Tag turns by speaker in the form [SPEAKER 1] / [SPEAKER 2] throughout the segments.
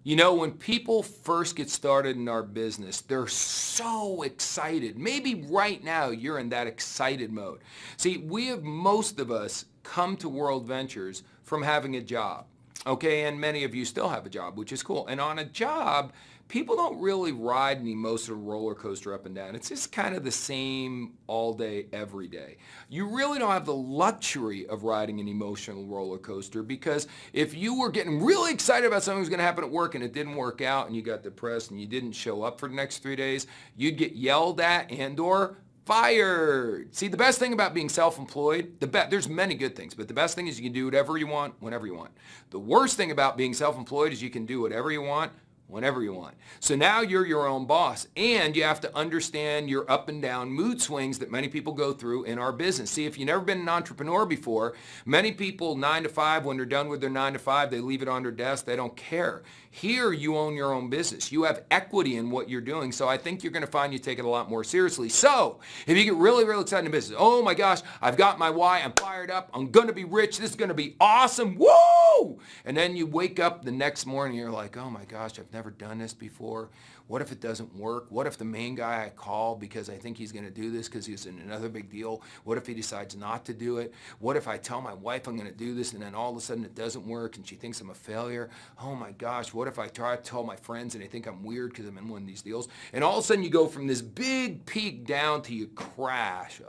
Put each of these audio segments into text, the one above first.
[SPEAKER 1] You know, when people first get started in our business, they're so excited. Maybe right now you're in that excited mode. See, most of us come to World Ventures from having a job. Okay, and many of you still have a job, which is cool. And on a job, people don't really ride an emotional roller coaster up and down. It's just kind of the same all day, every day. You really don't have the luxury of riding an emotional roller coaster, because if you were getting really excited about something that was going to happen at work and it didn't work out and you got depressed and you didn't show up for the next 3 days, you'd get yelled at and/or fired. See, the best thing about being self-employed, there's many good things, but the best thing is you can do whatever you want, whenever you want. The worst thing about being self-employed is you can do whatever you want, whenever you want. So now you're your own boss, and you have to understand your up and down mood swings that many people go through in our business. See, if you've never been an entrepreneur before, many people 9 to 5, when they're done with their 9 to 5, they leave it on their desk. They don't care. Here, you own your own business. You have equity in what you're doing, so I think you're going to find you take it a lot more seriously. So, if you get really, really excited in business, oh my gosh, I've got my why, I'm fired up, I'm going to be rich, this is going to be awesome, woo! And then you wake up the next morning, you're like, oh my gosh, I've never done this before. What if it doesn't work? What if the main guy I call because I think he's going to do this because he's in another big deal, what if he decides not to do it? What if I tell my wife I'm going to do this and then all of a sudden it doesn't work and she thinks I'm a failure? Oh my gosh, what if I try to tell my friends and they think I'm weird because I'm in one of these deals? And all of a sudden you go from this big peak down to you crash.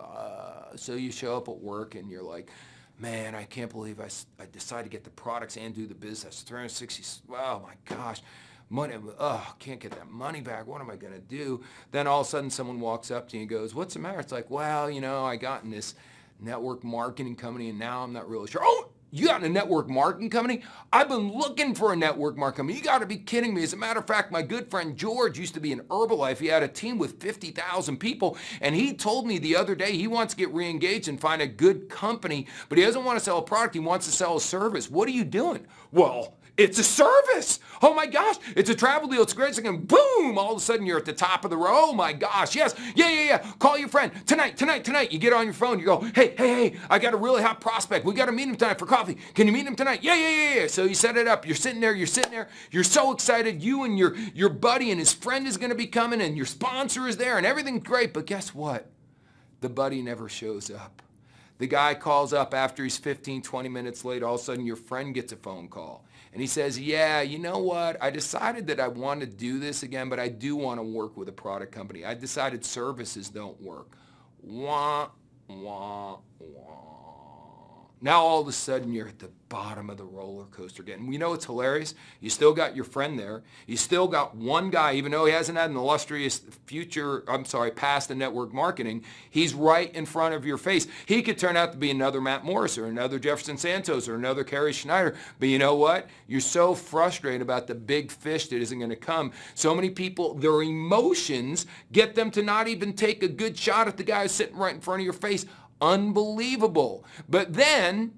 [SPEAKER 1] So you show up at work and you're like, man, I can't believe I decided to get the products and do the business. 360, oh my gosh. Money, can't get that money back. What am I going to do? Then all of a sudden someone walks up to you and goes, what's the matter? It's like, well, you know, I got in this network marketing company and now I'm not really sure. Oh, you got in a network marketing company? I've been looking for a network marketing company. You got to be kidding me. As a matter of fact, my good friend George used to be in Herbalife. He had a team with 50,000 people, and he told me the other day he wants to get re-engaged and find a good company, but he doesn't want to sell a product. He wants to sell a service. What are you doing? Well, it's a service. Oh my gosh, it's a travel deal. It's great. And boom, all of a sudden you're at the top of the row. Oh my gosh, yes, yeah. Call your friend tonight. You get on your phone. You go, hey, I got a really hot prospect. We got to meet him tonight for coffee. Can you meet him tonight? Yeah. So you set it up. You're sitting there. You're so excited. You and your buddy and his friend is going to be coming, and your sponsor is there, and everything's great. But guess what? The buddy never shows up. The guy calls up after he's 15, 20 minutes late. All of a sudden, your friend gets a phone call. And he says, yeah, you know what? I decided that I want to do this again, but I do want to work with a product company. I decided services don't work. Wah, wah, wah. Now all of a sudden you're at the bottom of the roller coaster again. You know what's hilarious? You still got your friend there. You still got one guy, even though he hasn't had an illustrious past in network marketing, he's right in front of your face. He could turn out to be another Matt Morris or another Jefferson Santos or another Kerry Schneider. But you know what? You're so frustrated about the big fish that isn't going to come. So many people, their emotions get them to not even take a good shot at the guy who's sitting right in front of your face. Unbelievable. But then,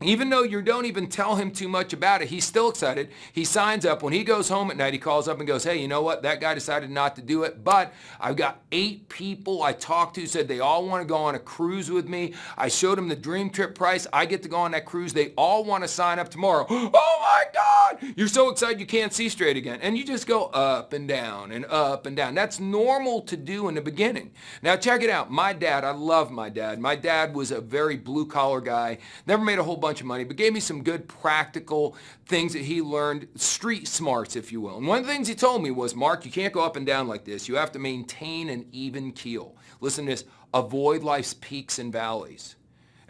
[SPEAKER 1] even though you don't even tell him too much about it, he's still excited. He signs up. When he goes home at night, he calls up and goes, hey, you know what? That guy decided not to do it, but I've got 8 people I talked to, said they all want to go on a cruise with me. I showed them the dream trip price. I get to go on that cruise. They all want to sign up tomorrow. Oh my God! You're so excited you can't see straight again. And you just go up and down and up and down. That's normal to do in the beginning. Now check it out. My dad, I love my dad. My dad was a very blue-collar guy. Never made a whole bunch of money, but gave me some good practical things that he learned, street smarts, if you will. And one of the things he told me was, Mark, you can't go up and down like this. You have to maintain an even keel. Listen to this. Avoid life's peaks and valleys.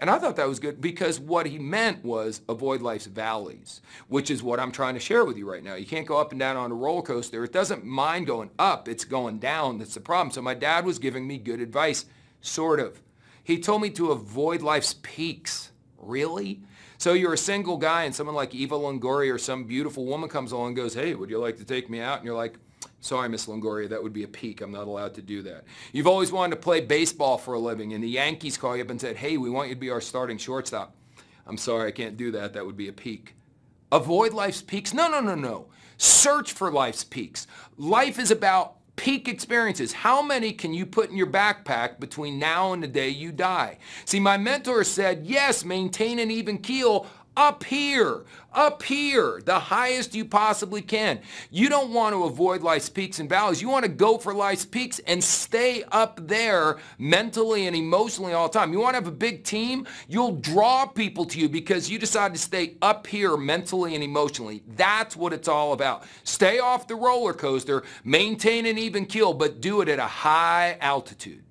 [SPEAKER 1] And I thought that was good because what he meant was avoid life's valleys, which is what I'm trying to share with you right now. You can't go up and down on a roller coaster. It doesn't mind going up. It's going down. That's the problem. So my dad was giving me good advice, sort of. He told me to avoid life's peaks. Really? So you're a single guy and someone like Eva Longoria or some beautiful woman comes along and goes, hey, would you like to take me out? And you're like, sorry, Miss Longoria, that would be a peak. I'm not allowed to do that. You've always wanted to play baseball for a living and the Yankees call you up and said, hey, we want you to be our starting shortstop. I'm sorry, I can't do that. That would be a peak. Avoid life's peaks? No. Search for life's peaks. Life is about peak experiences. How many can you put in your backpack between now and the day you die? See, my mentor said, yes, maintain an even keel up here, the highest you possibly can. You don't want to avoid life's peaks and valleys. You want to go for life's peaks and stay up there mentally and emotionally all the time. You want to have a big team? You'll draw people to you because you decide to stay up here mentally and emotionally. That's what it's all about. Stay off the roller coaster, maintain an even keel, but do it at a high altitude.